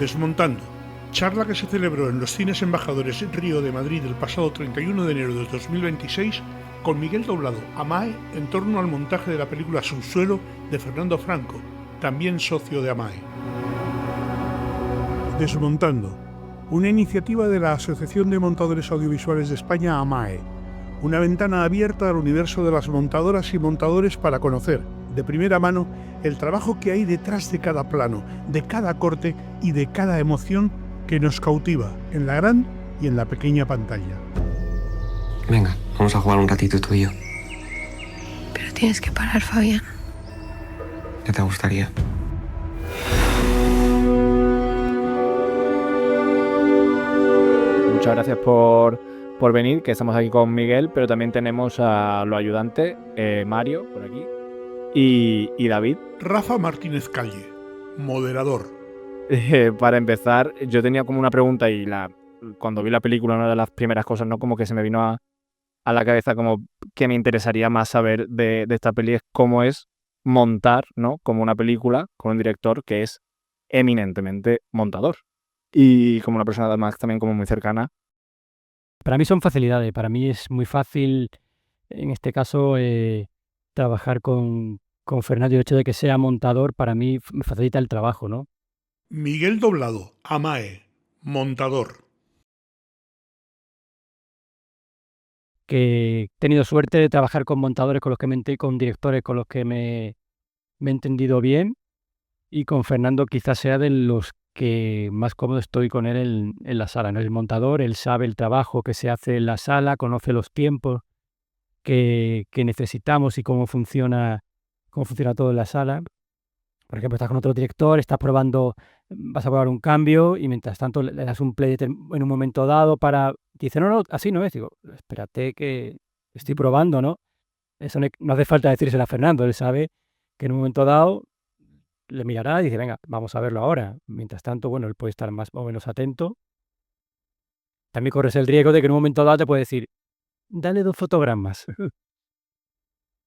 Desmontando, charla que se celebró en los Cines Embajadores Río de Madrid el pasado 31 de enero de 2026 con Miguel Doblado, AMAE, en torno al montaje de la película Subsuelo de Fernando Franco, también socio de AMAE. Desmontando, una iniciativa de la Asociación de Montadores Audiovisuales de España, AMAE, una ventana abierta al universo de las montadoras y montadores para conocer, de primera mano, el trabajo que hay detrás de cada plano, de cada corte y de cada emoción que nos cautiva en la gran y en la pequeña pantalla. Venga, vamos a jugar un ratito tú y yo. Pero tienes que parar, Fabián. ¿Qué te gustaría? Muchas gracias por venir, que estamos aquí con Miguel, pero también tenemos a los ayudantes, Mario, por aquí, y David. Rafa Martínez Calle, moderador. Para empezar, yo tenía como una pregunta y cuando vi la película, una de las primeras cosas, ¿no? Como que se me vino a la cabeza como que me interesaría más saber de esta peli es cómo es montar, ¿no? Como una película con un director que es eminentemente montador. Y como una persona además también como muy cercana. Para mí son facilidades, para mí es muy fácil, en este caso, trabajar con Fernando y el hecho de que sea montador para mí me facilita el trabajo, ¿no? Miguel Doblado, AMAE, montador. Que he tenido suerte de trabajar con montadores con directores con los que me he entendido bien, y con Fernando quizás sea de los que más cómodo estoy con él en la sala, ¿no? Es montador, él sabe el trabajo que se hace en la sala, conoce los tiempos que necesitamos y cómo funciona todo en la sala. Por ejemplo, estás con otro director, vas a probar un cambio y mientras tanto le das un play en un momento dado dice, no, así no es. Digo, espérate que estoy probando, ¿no? Eso no hace falta decírselo a Fernando, él sabe que en un momento dado le mirará y dice, venga, vamos a verlo ahora. Mientras tanto, bueno, él puede estar más o menos atento. También corres el riesgo de que en un momento dado te puede decir, dale 2 fotogramas.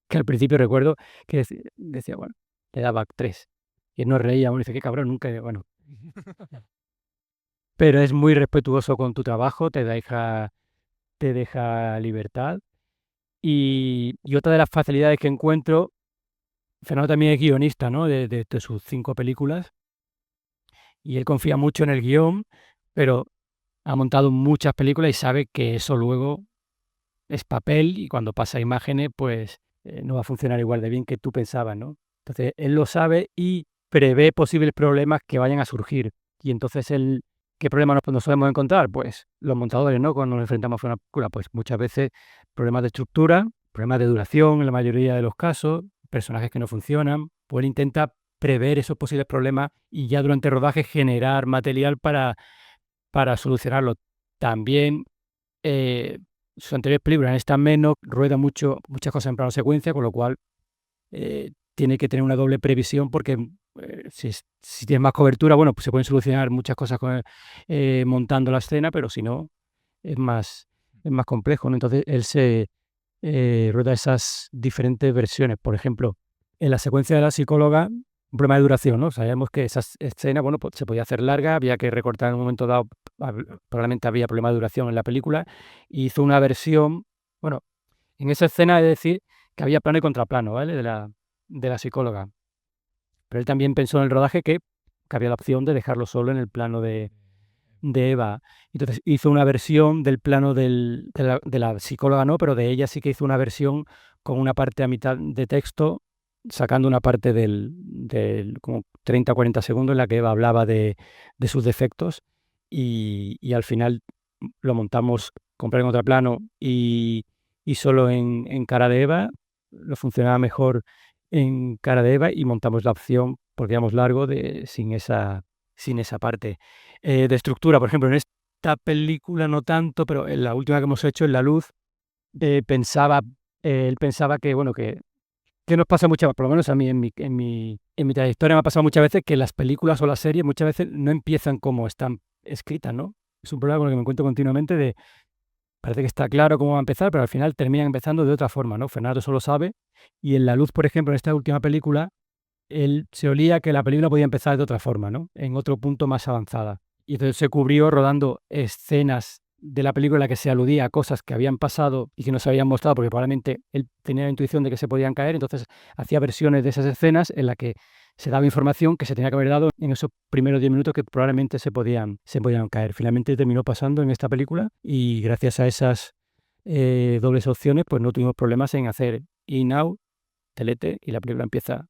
Que al principio recuerdo que decía, bueno, le daba 3. Y él nos reía, bueno, dice, qué cabrón, nunca, bueno. Pero es muy respetuoso con tu trabajo, te deja libertad. Y otra de las facilidades que encuentro, Fernando también es guionista, ¿no? De sus 5 películas. Y él confía mucho en el guión, pero ha montado muchas películas y sabe que eso luego es papel y cuando pasa a imágenes, pues no va a funcionar igual de bien que tú pensabas, ¿no? Entonces, él lo sabe y prevé posibles problemas que vayan a surgir. Y entonces, ¿qué problemas nos solemos encontrar? Pues los montadores, ¿no? Cuando nos enfrentamos a una película, pues muchas veces problemas de estructura, problemas de duración en la mayoría de los casos, personajes que no funcionan. Pues él intenta prever esos posibles problemas y ya durante el rodaje generar material para solucionarlo. También sus anteriores películas, en esta menos, rueda muchas cosas en plano secuencia, con lo cual tiene que tener una doble previsión porque si tienes más cobertura, bueno, pues se pueden solucionar muchas cosas montando la escena, pero si no, es más complejo, ¿no? Entonces él rueda esas diferentes versiones. Por ejemplo, en la secuencia de la psicóloga, un problema de duración, ¿no? Sabemos que esa escena, bueno, pues se podía hacer larga, había que recortar en un momento dado, probablemente había problema de duración en la película, y hizo una versión, bueno, en esa escena es decir que había plano y contraplano, ¿vale? De la psicóloga. Pero él también pensó en el rodaje que había la opción de dejarlo solo en el plano de Eva. Entonces hizo una versión del plano de la psicóloga, no, pero de ella sí que hizo una versión con una parte a mitad de texto, sacando una parte del como 30 o 40 segundos en la que Eva hablaba de sus defectos y al final lo montamos comprar en otro plano y solo en cara de Eva, lo funcionaba mejor en cara de Eva y montamos la opción, porque íbamos largo, sin esa parte. De estructura, por ejemplo, en esta película no tanto, pero en la última que hemos hecho, en La Luz, él pensaba que, bueno, que nos pasa muchas, por lo menos a mí en mi trayectoria me ha pasado muchas veces que las películas o las series muchas veces no empiezan como están escritas, ¿no? Es un problema con el que me encuentro continuamente parece que está claro cómo va a empezar, pero al final terminan empezando de otra forma, ¿no? Fernando eso lo sabe, y en La Luz, por ejemplo, en esta última película, él se olía que la película podía empezar de otra forma, ¿no? En otro punto más avanzada. Y entonces se cubrió rodando escenas de la película en la que se aludía a cosas que habían pasado y que no se habían mostrado porque probablemente él tenía la intuición de que se podían caer, entonces hacía versiones de esas escenas en las que se daba información que se tenía que haber dado en esos primeros 10 minutos que probablemente se podían caer. Finalmente terminó pasando en esta película y gracias a esas dobles opciones pues no tuvimos problemas en hacer in, out, delete y la película empieza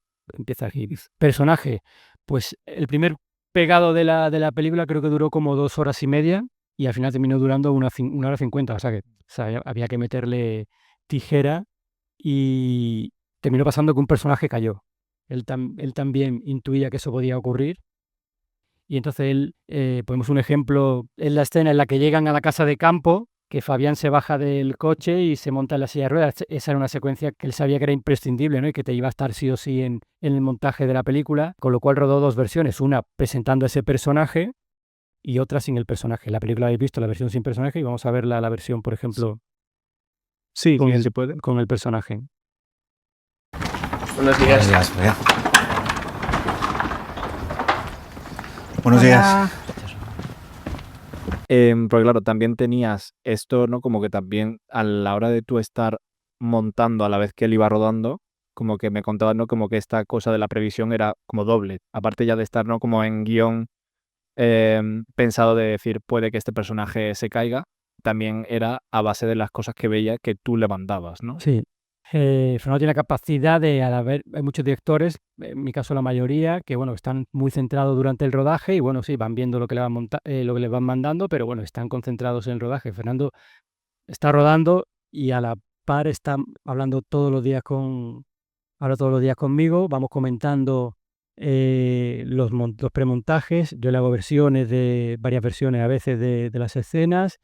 a girar. Personaje, pues el primer pegado de la película creo que duró como 2 horas y media y al final terminó durando 1 hora 50, o sea, había que meterle tijera y terminó pasando que un personaje cayó. Él también intuía que eso podía ocurrir y entonces él, ponemos un ejemplo en la escena en la que llegan a la casa de campo, que Fabián se baja del coche y se monta en la silla de ruedas. Esa era una secuencia que él sabía que era imprescindible, ¿no? Y que te iba a estar sí o sí en el montaje de la película, con lo cual rodó 2 versiones, una presentando a ese personaje y otra sin el personaje. La película habéis visto la versión sin personaje y vamos a ver la versión, por ejemplo, Sí, con, sí, el, se puede. con el personaje. Buenos días. Buenos días, Fabián. Buenos días. Porque claro, también tenías esto, ¿no? Como que también a la hora de tú estar montando a la vez que él iba rodando, como que me contabas, ¿no? Como que esta cosa de la previsión era como doble. Aparte ya de estar, ¿no? Como en guión pensado de decir, puede que este personaje se caiga, también era a base de las cosas que veía que tú le mandabas, ¿no? Sí. Fernando tiene la capacidad de, al haber, hay muchos directores, en mi caso la mayoría, que bueno, están muy centrados durante el rodaje y bueno, sí, van viendo lo que lo que les van mandando, pero bueno, están concentrados en el rodaje. Fernando está rodando y a la par está hablando todos los días habla todos los días conmigo, vamos comentando los premontajes, yo le hago varias versiones a veces de las escenas,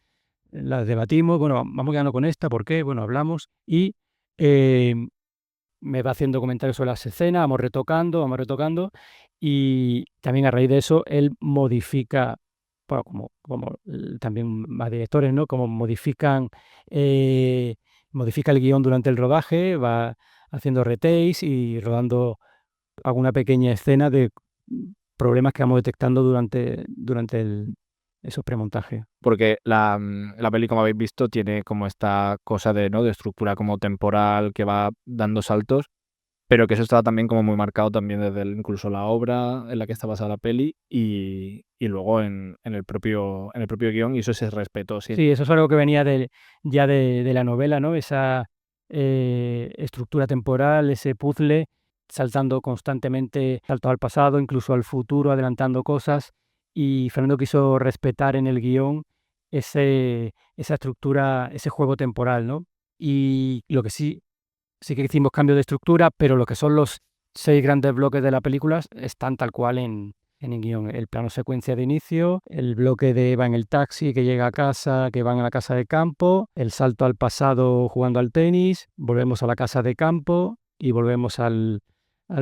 las debatimos, bueno, vamos quedando con esta, ¿por qué? Bueno, hablamos y eh, me va haciendo comentarios sobre las escenas, vamos retocando y también a raíz de eso él modifica, bueno, como también más directores, ¿no? Como modifica el guión durante el rodaje, va haciendo retakes y rodando alguna pequeña escena de problemas que vamos detectando durante esos premontajes. Porque la peli, como habéis visto, tiene como esta cosa de, ¿no? De estructura como temporal que va dando saltos, pero que eso estaba también como muy marcado también desde incluso la obra en la que está basada la peli y luego en el propio guión, y eso se respetó siempre. Sí, eso es algo que venía ya de la novela, ¿no? Esa estructura temporal, ese puzzle, saltando constantemente, salto al pasado, incluso al futuro, adelantando cosas. Y Fernando quiso respetar en el guión esa estructura, ese juego temporal, ¿no? Y lo que sí que hicimos cambios de estructura, pero lo que son los 6 grandes bloques de la película están tal cual en el guión. El plano secuencia de inicio, el bloque de Eva en el taxi que llega a casa, que van a la casa de campo, el salto al pasado jugando al tenis, volvemos a la casa de campo y volvemos al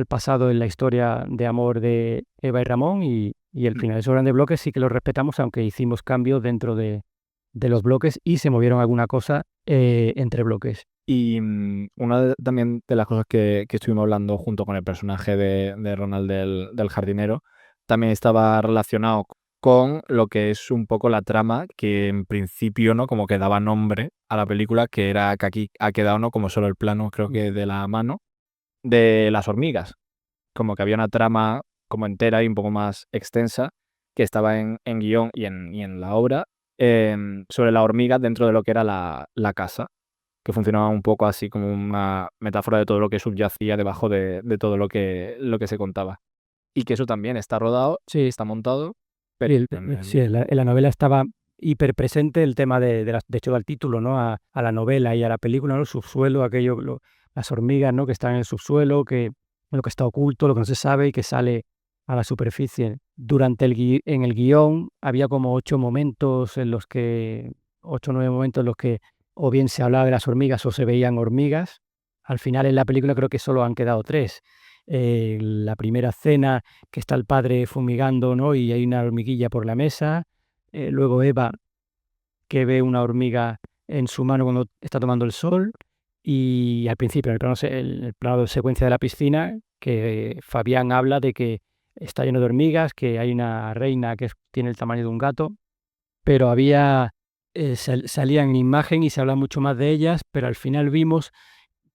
pasado en la historia de amor de Eva y Ramón y el final. Esos grandes bloques sí que los respetamos, aunque hicimos cambios dentro de los bloques y se movieron alguna cosa entre bloques. Y una también de las cosas que estuvimos hablando junto con el personaje de Ronald del jardinero, también estaba relacionado con lo que es un poco la trama que en principio, ¿no? Como que daba nombre a la película, que era que aquí ha quedado, ¿no? Como solo el plano, creo que de la mano, de las hormigas. Como que había una trama como entera y un poco más extensa que estaba en guión y en la obra sobre la hormiga dentro de lo que era la casa, que funcionaba un poco así como una metáfora de todo lo que subyacía debajo de todo lo que se contaba. Y que eso también está rodado, Sí. está montado, pero Sí, en la novela estaba hiper presente el tema de hecho da el título, ¿no? a la novela y a la película, ¿no? El subsuelo, las hormigas, ¿no? Que están en el subsuelo, lo que está oculto, lo que no se sabe y que sale a la superficie. En el guión había como 8 momentos en los que, 8 o 9 momentos en los que o bien se hablaba de las hormigas o se veían hormigas. Al final en la película creo que solo han quedado 3. La primera escena que está el padre fumigando, ¿no? Y hay una hormiguilla por la mesa. Luego Eva, que ve una hormiga en su mano cuando está tomando el sol. Y al principio, en el plano de secuencia de la piscina, que Fabián habla de que está lleno de hormigas, que hay una reina que tiene el tamaño de un gato, pero salían en imagen y se habla mucho más de ellas, pero al final vimos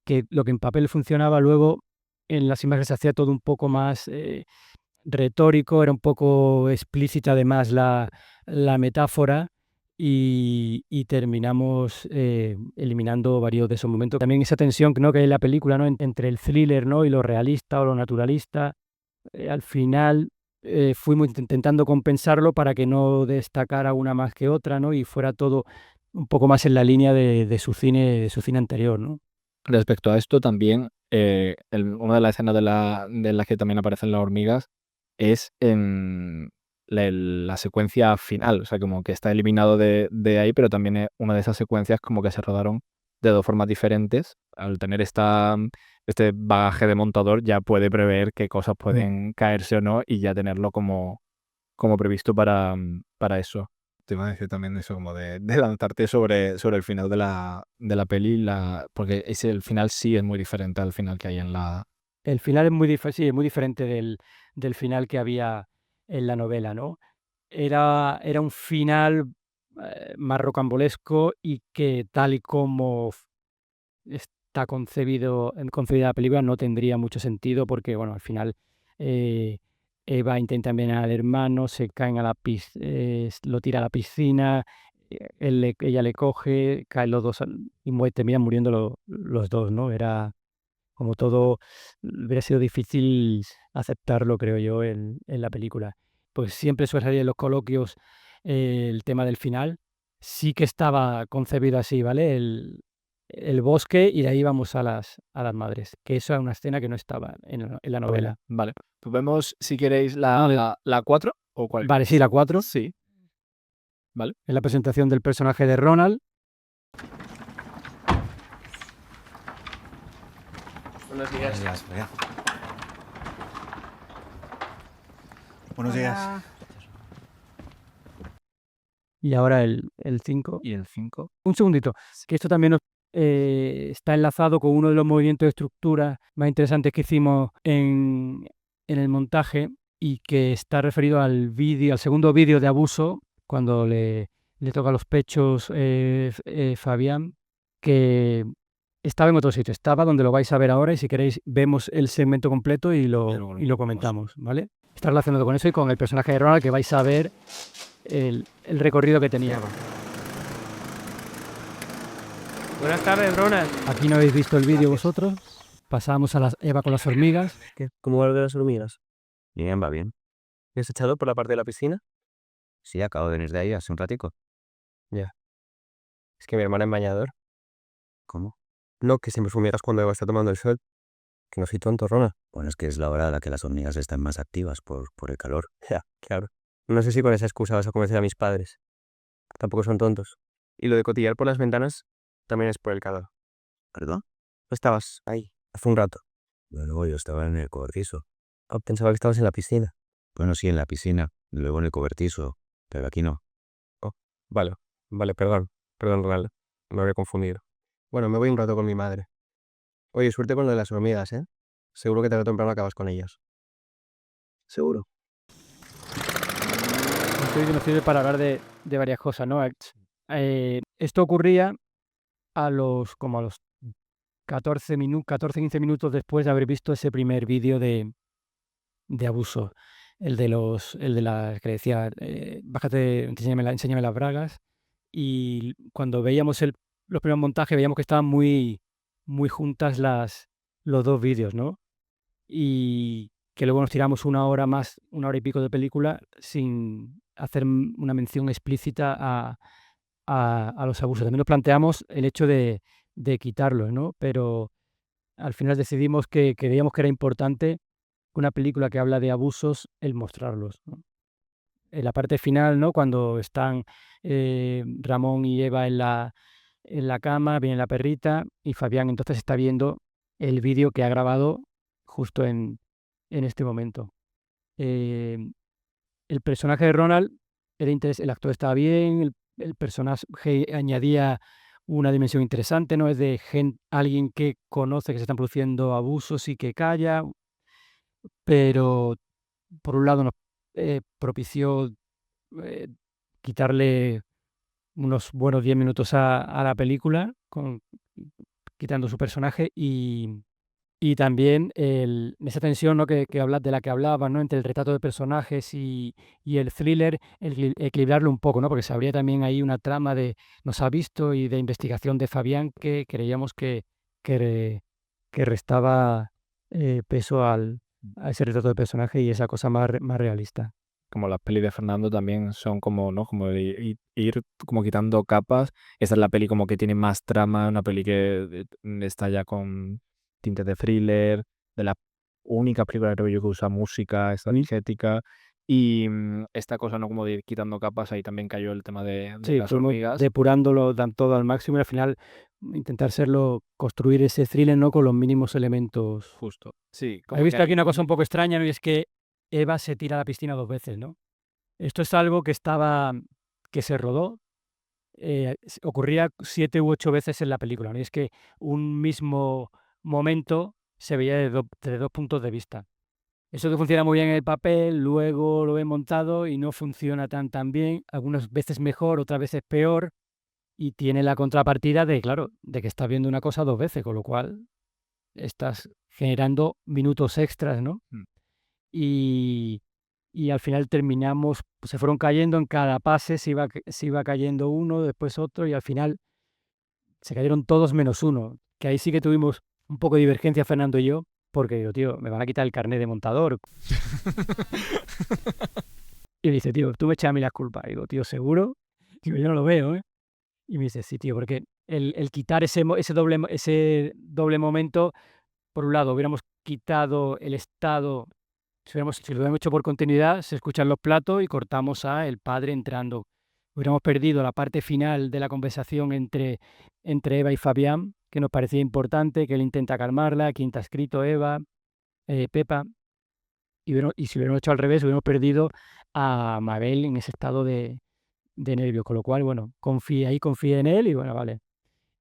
que lo que en papel funcionaba, luego en las imágenes se hacía todo un poco más retórico, era un poco explícita además la metáfora y terminamos eliminando varios de esos momentos. También esa tensión, ¿no?, que hay en la película, ¿no?, entre el thriller, ¿no?, y lo realista o lo naturalista. Al final fuimos intentando compensarlo para que no destacara una más que otra, ¿no?, y fuera todo un poco más en la línea de su cine anterior, ¿no? Respecto a esto también, una de las escenas de las que también aparecen las hormigas es en la secuencia final, o sea, como que está eliminado de ahí, pero también es una de esas secuencias como que se rodaron de dos formas diferentes. Al tener este bagaje de montador ya puede prever qué cosas pueden caerse o no y ya tenerlo como previsto para eso. Te iba a decir también eso, como de lanzarte sobre el final de la peli, porque el final sí es muy diferente al final que hay en la... El final es muy diferente del final que había en la novela, ¿no? Era un final más rocambolesco y que tal y como está concebida la película no tendría mucho sentido porque, bueno, al final eh, Eva intenta envenenar al hermano, se caen lo tira a la piscina, ella le coge, caen los dos y terminan muriendo los dos, ¿no? Era como todo, hubiera sido difícil aceptarlo, creo yo, en la película. Pues siempre suele salir en los coloquios el tema del final. Sí que estaba concebido así, ¿vale? El bosque y de ahí vamos a las madres, que eso es una escena que no estaba en la novela. Vale. Pues vemos, si queréis, la 4 o cuál. Vale, sí, la 4. Sí. Vale. Es la presentación del personaje de Ronald. Buenos Buenos días, Bea. Buenos días. Y ahora el 5. ¿Y el 5? Un segundito, que esto también está enlazado con uno de los movimientos de estructura más interesantes que hicimos en el montaje y que está referido al segundo vídeo de abuso, cuando le toca los pechos Fabián, que estaba en otro sitio, estaba donde lo vais a ver ahora y si queréis vemos el segmento completo y lo comentamos, ¿vale? Está relacionado con eso y con el personaje de Ronald, que vais a ver el recorrido que tenía. Buenas tardes, Ronald. Aquí no habéis visto el vídeo vosotros. Pasamos a Eva con las hormigas. ¿Qué? ¿Cómo va lo de las hormigas? Bien, va bien. ¿Me has echado por la parte de la piscina? Sí, acabo de venir de ahí hace un ratico. Ya. Es que mi hermana es bañador. ¿Cómo? No, que siempre fumigas cuando Eva está tomando el sol. Que no soy tonto, Ronald. Bueno, es que es la hora a la que las hormigas están más activas por el calor. Ya, claro. No sé si con esa excusa vas a convencer a mis padres. Tampoco son tontos. Y lo de cotillar por las ventanas también es por el calor. ¿Perdón? ¿No estabas ahí hace un rato? Luego yo estaba en el cobertizo. Oh, pensaba que estabas en la piscina. Bueno, sí, en la piscina, luego en el cobertizo, pero aquí no. Oh, vale, perdón. Perdón, Ronald. Me había confundido. Bueno, me voy un rato con mi madre. Oye, suerte con lo de las hormigas, ¿eh? Seguro que tarde o temprano acabas con ellas. ¿Seguro? Este vídeo nos sirve para hablar de varias cosas, ¿no? Esto ocurría a los 14-15 minutos después de haber visto ese primer vídeo de abuso. El de la que decía, bájate, enséñame las bragas. Y cuando veíamos los primeros montajes, veíamos que estaban muy, muy juntas los dos vídeos, ¿no? Y que luego nos tiramos una hora y pico de película sin hacer una mención explícita a los abusos. También nos planteamos el hecho de quitarlos, ¿no? Pero al final decidimos que creíamos que era importante una película que habla de abusos, el mostrarlos, ¿no? En la parte final, ¿no?, cuando están Ramón y Eva en la cama, viene la perrita y Fabián entonces está viendo el vídeo que ha grabado justo en este momento. El personaje de Ronald era el actor estaba bien, el personaje añadía una dimensión interesante, ¿no? Es de alguien que conoce que se están produciendo abusos y que calla, pero por un lado nos propició eh, quitarle unos buenos 10 minutos a la película, quitando su personaje y también esa tensión, ¿no? que de la que hablabas, ¿no? Entre el retrato de personajes y el thriller, equilibrarlo un poco, ¿no? Porque se abría también ahí una trama de nos ha visto y de investigación de Fabián que creíamos que, que restaba peso a ese retrato de personaje y esa cosa más realista. Como las pelis de Fernando también son como, ¿no? Como de ir como quitando capas. Esta es la peli como que tiene más trama, una peli que está ya con tintes de thriller, de la única película creo yo que usa música estratégica y esta cosa, ¿no? Como de ir quitando capas, ahí también cayó el tema de Sí, las fuimos hormigas. depurándolo todo al máximo y al final intentar construir ese thriller, ¿no? Con los mínimos elementos. Justo. Sí, He visto aquí una cosa un poco extraña, ¿no? Y es que Eva se tira a la piscina 2 veces, ¿no? Esto es algo que se rodó, ocurría 7 u 8 veces en la película, ¿no? Y es que un mismo momento se veía desde 2 puntos de vista. Eso que funciona muy bien en el papel, luego lo he montado y no funciona tan bien, algunas veces mejor, otras veces peor, y tiene la contrapartida de, claro, de que estás viendo una cosa 2 veces, con lo cual estás generando minutos extras, ¿no? Y al final terminamos, pues, se fueron cayendo en cada pase, se iba cayendo uno, después otro, y al final se cayeron todos menos uno, que ahí sí que tuvimos un poco de divergencia Fernando y yo, porque digo: "Tío, me van a quitar el carnet de montador". Y me dice: "Tío, tú me echas a mí las culpas". Y digo: "Tío, ¿seguro?". Digo: "Yo no lo veo, ¿eh". Y me dice: "Sí, tío, porque el quitar ese doble momento, por un lado, hubiéramos quitado el estado. Si lo hubiéramos hecho por continuidad, se escuchan los platos y cortamos a el padre entrando. Hubiéramos perdido la parte final de la conversación entre Eva y Fabián, que nos parecía importante, que él intenta calmarla, quien te ha escrito Eva, Pepa, y si lo hubiéramos hecho al revés, hubiéramos perdido a Mabel en ese estado de nervios, con lo cual, bueno, confié en él y bueno, vale.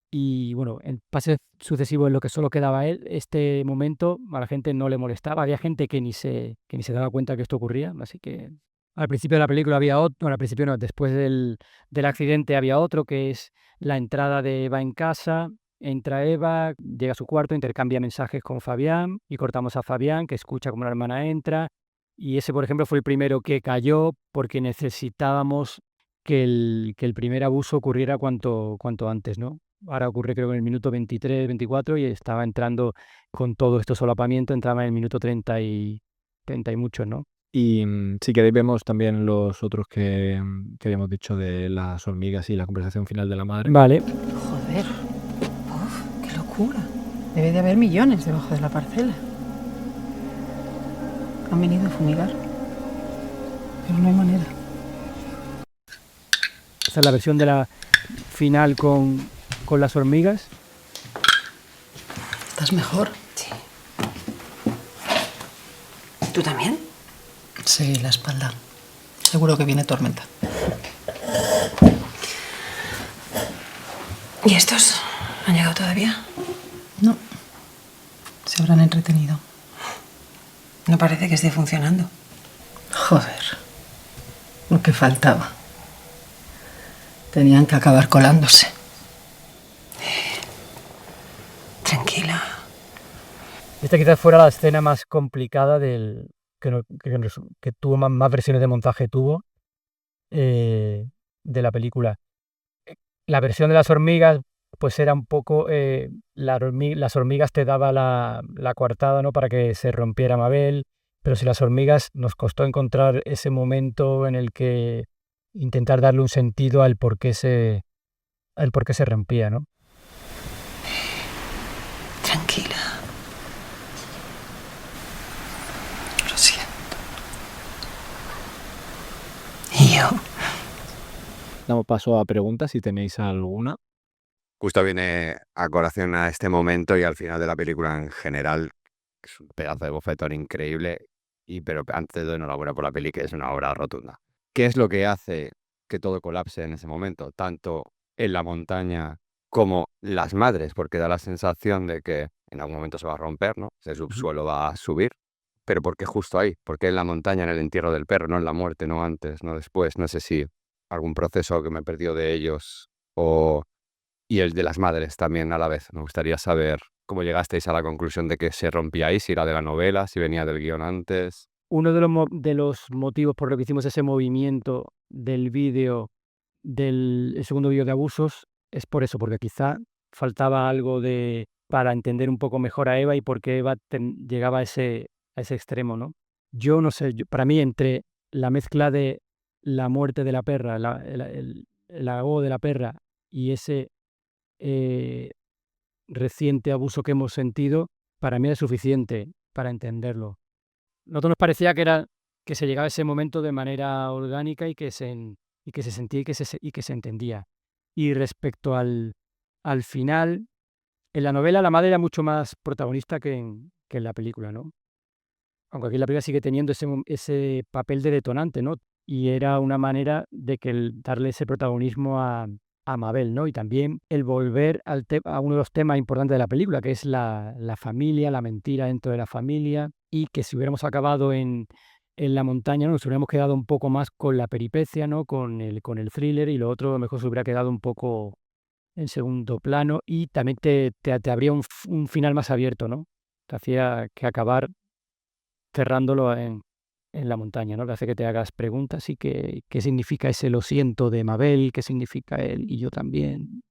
Y bueno, en pases sucesivos en lo que solo quedaba él, este momento a la gente no le molestaba. Había gente que ni se daba cuenta que esto ocurría. Así que al principio de la película había otro, bueno, al principio no, después del accidente había otro, que es la entrada de Eva en casa. Entra Eva, llega a su cuarto, intercambia mensajes con Fabián y cortamos a Fabián, que escucha como una hermana entra. Y ese, por ejemplo, fue el primero que cayó porque necesitábamos que el primer abuso ocurriera cuanto antes, ¿no? Ahora ocurre creo que en el minuto 23, 24 y estaba entrando con todo esto solapamiento, entraba en el minuto 30 y muchos, ¿no? Y si queréis vemos también los otros que habíamos dicho de las hormigas y la conversación final de la madre. Vale. Joder. Uf, qué locura. Debe de haber millones debajo de la parcela. Han venido a fumigar. Pero no hay manera. Esa es la versión de la final con las hormigas. ¿Estás mejor? Sí. ¿Tú también? Sí, la espalda. Seguro que viene tormenta. ¿Y estos han llegado todavía? No. Se habrán entretenido. No parece que esté funcionando. Joder. Lo que faltaba. Tenían que acabar colándose. Tranquila. Esta quizás fuera la escena más complicada que tuvo más versiones de montaje tuvo de la película. La versión de las hormigas, pues era un poco, las hormigas te daba la coartada, ¿no? Para que se rompiera Mabel, pero si las hormigas nos costó encontrar ese momento en el que intentar darle un sentido al por qué se rompía, ¿no? Tranquila. Lo siento. ¿Y yo? Damos paso a preguntas si tenéis alguna. Justo viene a colación a este momento y al final de la película en general, que es un pedazo de bofetón increíble, pero antes de enhorabuena por la peli, que es una obra rotunda. ¿Qué es lo que hace que todo colapse en ese momento? Tanto en la montaña como las madres, porque da la sensación de que en algún momento se va a romper, ¿no? Ese subsuelo va a subir, pero ¿por qué justo ahí? ¿Por qué en la montaña, en el entierro del perro, no en la muerte, no antes, no después? No sé si algún proceso que me perdió de ellos o... y el de las madres también a la vez. Me gustaría saber cómo llegasteis a la conclusión de que se rompía ahí, si era de la novela, si venía del guión antes. Uno de los motivos por lo que hicimos ese movimiento del vídeo, el segundo vídeo de abusos, es por eso, porque quizá faltaba algo para entender un poco mejor a Eva y por qué Eva llegaba a ese extremo, ¿no? Yo no sé, para mí entre la mezcla de la muerte de la perra, el ahogo de la perra y ese reciente abuso que hemos sentido, para mí era suficiente para entenderlo. Nosotros nos parecía que se llegaba a ese momento de manera orgánica y que se sentía y que se entendía. Y respecto al final, en la novela la madre era mucho más protagonista que en la película, ¿no? Aunque aquí en la película sigue teniendo ese papel de detonante, ¿no? Y era una manera de darle ese protagonismo a Mabel, ¿no? Y también el volver a uno de los temas importantes de la película, que es la familia, la mentira dentro de la familia, y que si hubiéramos acabado en la montaña, ¿no? Nos hubiéramos quedado un poco más con la peripecia, ¿no? Con el thriller, y lo otro a lo mejor se hubiera quedado un poco en segundo plano, y también te abría un final más abierto, ¿no? Te hacía que acabar cerrándolo en la montaña, ¿no? Te hace que te hagas preguntas y qué significa ese lo siento de Mabel, qué significa él y yo también.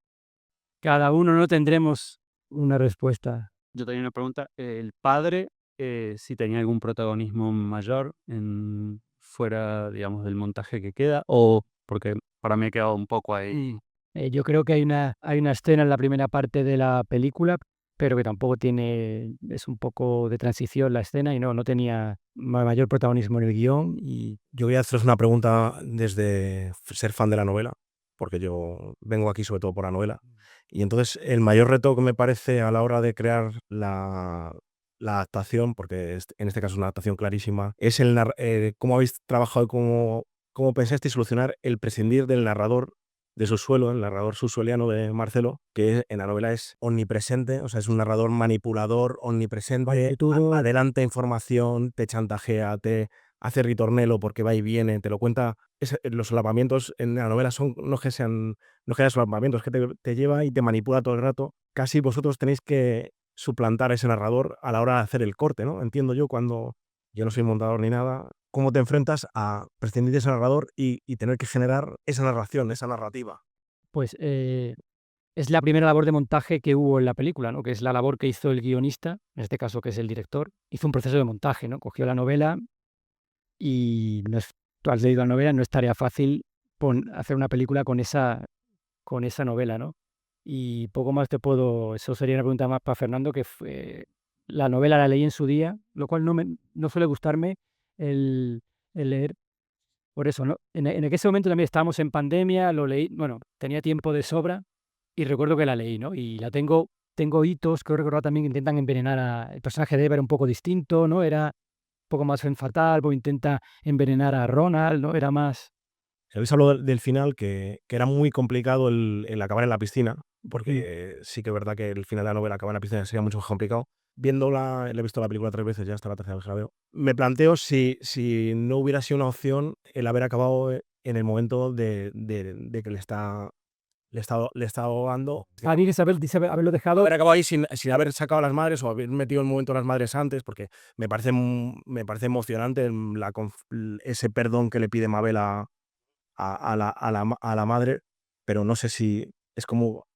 Cada uno no tendremos una respuesta. Yo tenía una pregunta. ¿El padre, si tenía algún protagonismo mayor fuera, digamos, del montaje que queda? O porque para mí ha quedado un poco ahí. Yo creo que hay una escena en la primera parte de la película, pero que tampoco es un poco de transición la escena y no tenía mayor protagonismo en el guión. Y Yo voy a haceros una pregunta desde ser fan de la novela, porque yo vengo aquí sobre todo por la novela. Y entonces el mayor reto que me parece a la hora de crear la adaptación, porque en este caso es una adaptación clarísima, es cómo habéis trabajado y cómo pensasteis solucionar el prescindir del narrador de subsuelo, el narrador subsueliano de Marcelo, que en la novela es omnipresente, o sea, es un narrador manipulador, omnipresente, adelanta información, te chantajea, te hace ritornelo porque va y viene, te lo cuenta. Los solapamientos en la novela no es que haya solapamientos, es que te lleva y te manipula todo el rato. Casi vosotros tenéis que suplantar a ese narrador a la hora de hacer el corte, ¿no? Entiendo yo, cuando yo no soy montador ni nada, cómo te enfrentas a prescindir de ese narrador y tener que generar esa narración, esa narrativa. pues es la primera labor de montaje que hubo en la película, ¿no? Que es la labor que hizo el guionista, en este caso que es el director. Hizo un proceso de montaje, ¿no? Cogió la novela y tú has leído la novela, no es tarea fácil hacer una película con esa novela, ¿no? Y poco más eso sería una pregunta más para Fernando, que la novela la leí en su día, lo cual no suele gustarme el leer. Por eso, ¿no? En ese momento también estábamos en pandemia, lo leí, bueno, tenía tiempo de sobra y recuerdo que la leí, ¿no? Y tengo hitos, creo recordar también que intentan envenenar el personaje de Eva era un poco distinto, ¿no? Era un poco más femme fatal, porque intenta envenenar a Ronald, ¿no? Era más... Habéis hablado del final, que era muy complicado el acabar en la piscina, porque sí que es verdad que el final de la novela acabar en la piscina sería mucho más complicado. Le he visto la película 3 veces, ya hasta la tercera vez que la veo. Me planteo si no hubiera sido una opción el haber acabado en el momento de que le está ahogando. A mí dice haberlo dejado... Haber acabado ahí sin haber sacado a las madres o haber metido el momento de las madres antes, porque me parece emocionante ese perdón que le pide Mabel a la madre, pero no sé si es como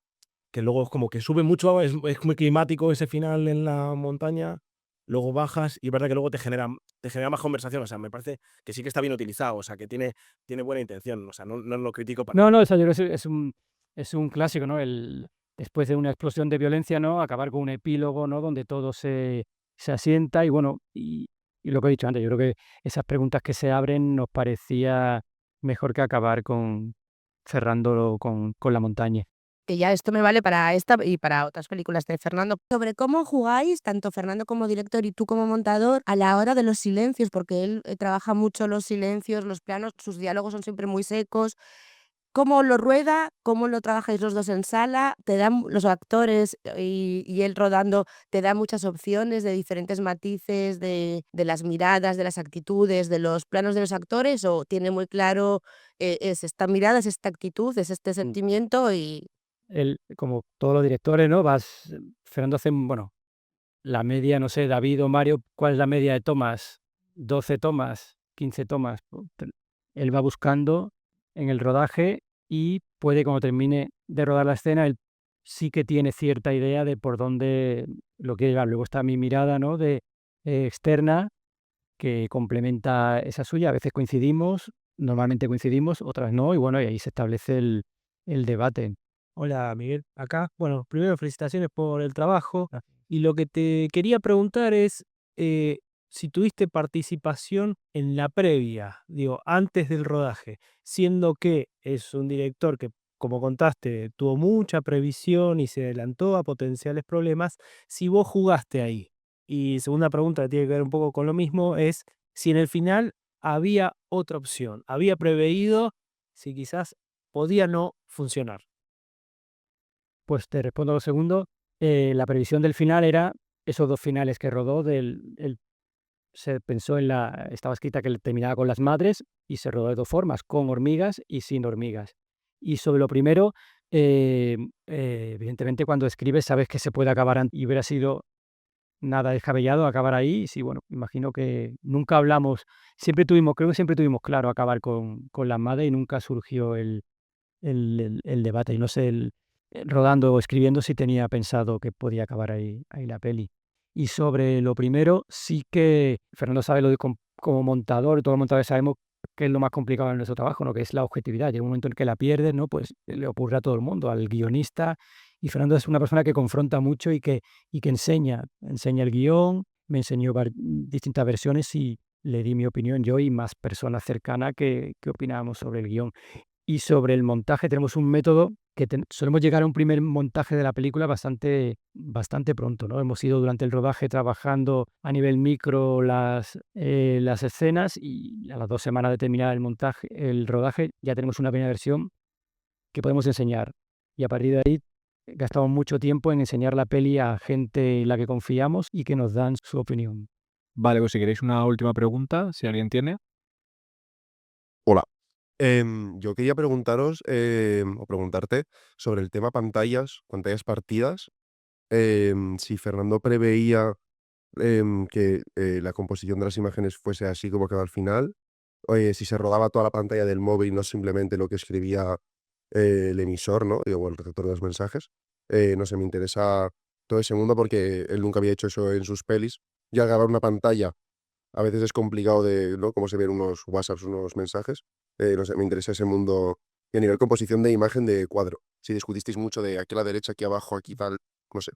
que luego es como que sube mucho, es muy climático ese final en la montaña, luego bajas y es verdad que luego te genera más conversación, o sea, me parece que sí que está bien utilizado, o sea, que tiene buena intención, o sea, no lo critico para... No, o sea, yo creo que es un clásico, ¿no? Después de una explosión de violencia, ¿no? Acabar con un epílogo, ¿no? Donde todo se asienta y bueno, y lo que he dicho antes, yo creo que esas preguntas que se abren nos parecía mejor que acabar cerrándolo con la montaña. Que ya esto me vale para esta y para otras películas de Fernando, sobre cómo jugáis, tanto Fernando como director y tú como montador, a la hora de los silencios, porque él trabaja mucho los silencios, los planos, sus diálogos son siempre muy secos. ¿Cómo lo rueda? ¿Cómo lo trabajáis los dos en sala? ¿Te dan los actores y él rodando, te da muchas opciones de diferentes matices de las miradas, de las actitudes, de los planos de los actores? ¿O tiene muy claro, es esta mirada, es esta actitud, es este sentimiento y Como todos los directores, ¿no? Fernando hace, bueno, la media, no sé, David o Mario, ¿cuál es la media de tomas? 12 tomas, 15 tomas. Él va buscando en el rodaje y puede, cuando termine de rodar la escena, él sí que tiene cierta idea de por dónde lo quiere llevar. Luego está mi mirada, ¿no? Externa, que complementa esa suya. A veces coincidimos, normalmente coincidimos, otras no, y bueno, y ahí se establece el debate. Hola Miguel, acá. Bueno, primero felicitaciones por el trabajo. Y lo que te quería preguntar es si tuviste participación en la previa, digo, antes del rodaje, siendo que es un director que, como contaste, tuvo mucha previsión y se adelantó a potenciales problemas, si vos jugaste ahí. Y segunda pregunta que tiene que ver un poco con lo mismo es si en el final había otra opción, había preveído si quizás podía no funcionar. Pues te respondo lo segundo. La previsión del final era esos 2 finales que rodó. Se pensó estaba escrita que terminaba con las madres y se rodó de 2 formas, con hormigas y sin hormigas. Y sobre lo primero, evidentemente cuando escribes sabes que se puede acabar y hubiera sido nada descabellado acabar ahí. Sí, bueno, imagino que nunca hablamos, creo que siempre tuvimos claro acabar con las madres y nunca surgió el debate. Y no sé, rodando o escribiendo si tenía pensado que podía acabar ahí la peli. Y sobre lo primero, sí que Fernando sabe como montador, y todos los montadores sabemos que es lo más complicado en nuestro trabajo, ¿no? Que es la objetividad. Llega un momento en que la pierdes, ¿no? Pues le ocurre a todo el mundo, al guionista. Y Fernando es una persona que confronta mucho y que enseña el guión, me enseñó distintas versiones y le di mi opinión yo y más personas cercanas que opinábamos sobre el guión. Y sobre el montaje tenemos un método que solemos llegar a un primer montaje de la película bastante pronto, ¿no? Hemos ido durante el rodaje trabajando a nivel micro las escenas y a las 2 semanas de terminar el rodaje ya tenemos una primera versión que podemos enseñar. Y a partir de ahí gastamos mucho tiempo en enseñar la peli a gente en la que confiamos y que nos dan su opinión. Vale, pues si queréis una última pregunta, si alguien tiene. Hola. Yo quería preguntaros o preguntarte sobre el tema pantallas partidas. Si Fernando preveía que la composición de las imágenes fuese así como quedó al final. Si se rodaba toda la pantalla del móvil, no simplemente lo que escribía el emisor, ¿no? Digo, el receptor de los mensajes. No sé, me interesa todo ese mundo porque él nunca había hecho eso en sus pelis. Y al grabar una pantalla, a veces es complicado de, ¿no? Cómo se ven unos WhatsApps, unos mensajes. No sé, me interesa ese mundo. Y a nivel composición de imagen de cuadro. Si discutisteis mucho de aquí a la derecha, aquí abajo, aquí tal, no sé.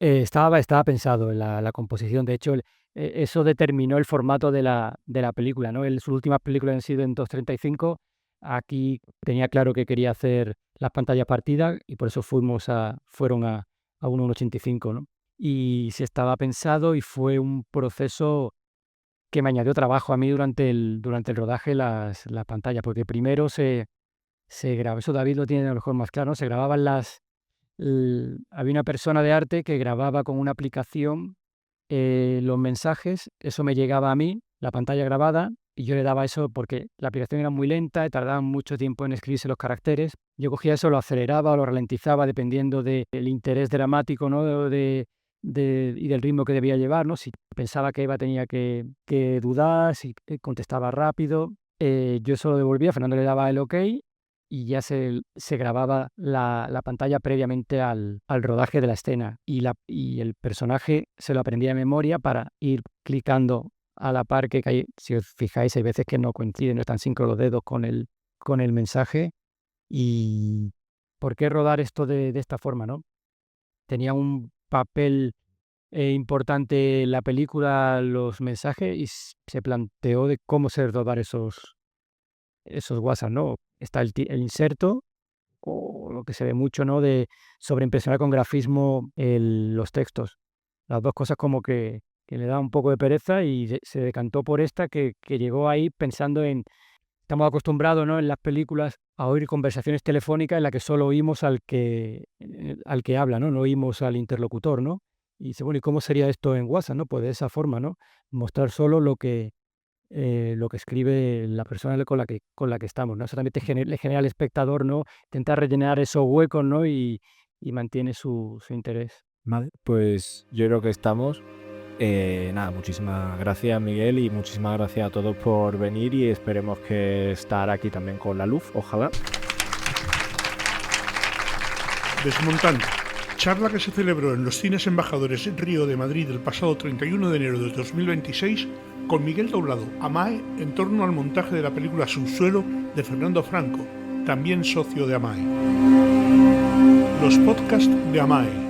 Estaba pensado en la composición. De hecho, eso determinó el formato de la película, ¿no? Sus últimas películas han sido en 2:35. Aquí tenía claro que quería hacer las pantallas partidas y por eso fueron a 1:85, ¿no? Y sí estaba pensado y fue un proceso que me añadió trabajo a mí durante el rodaje las pantallas, porque primero se grabó, eso David lo tiene a lo mejor más claro, ¿no? Se grababan había una persona de arte que grababa con una aplicación los mensajes, eso me llegaba a mí, la pantalla grabada, y yo le daba eso porque la aplicación era muy lenta y tardaba mucho tiempo en escribirse los caracteres. Yo cogía eso, lo aceleraba o lo ralentizaba dependiendo del interés dramático, ¿no? y del ritmo que debía llevar, ¿no? Si pensaba que Eva tenía que dudar, si contestaba rápido. Yo eso lo devolvía, Fernando le daba el ok y ya se grababa la pantalla previamente al rodaje de la escena y el personaje se lo aprendía de memoria para ir clicando a la par que si os fijáis, hay veces que no coinciden, no están sincro los dedos con el mensaje. ¿Y por qué rodar esto de esta forma, no? Tenía un papel importante en la película, los mensajes, y se planteó de cómo se rodar esos WhatsApp, ¿no? Está el inserto, o lo que se ve mucho, ¿no? De sobreimpresionar con grafismo los textos. Las dos cosas como que le da un poco de pereza y se decantó por esta que llegó ahí pensando en estamos acostumbrados, ¿no?, en las películas a oír conversaciones telefónicas en las que solo oímos al que habla, ¿no? No oímos al interlocutor, ¿no? Y dice, bueno, ¿y cómo sería esto en WhatsApp, no? Pues de esa forma, ¿no? Mostrar solo lo que escribe la persona con la que estamos, ¿no? Eso también le genera al espectador, ¿no? Intentar rellenar esos huecos, ¿no? Y mantiene su interés. Vale, pues yo creo que estamos. Nada, muchísimas gracias, Miguel, y muchísimas gracias a todos por venir, y esperemos que estar aquí también con la luz, ojalá. Desmontando. Charla que se celebró en los Cines Embajadores Río de Madrid el pasado 31 de enero de 2026 con Miguel Doblado, AMAE, en torno al montaje de la película Subsuelo de Fernando Franco, también socio de AMAE. Los podcasts de AMAE.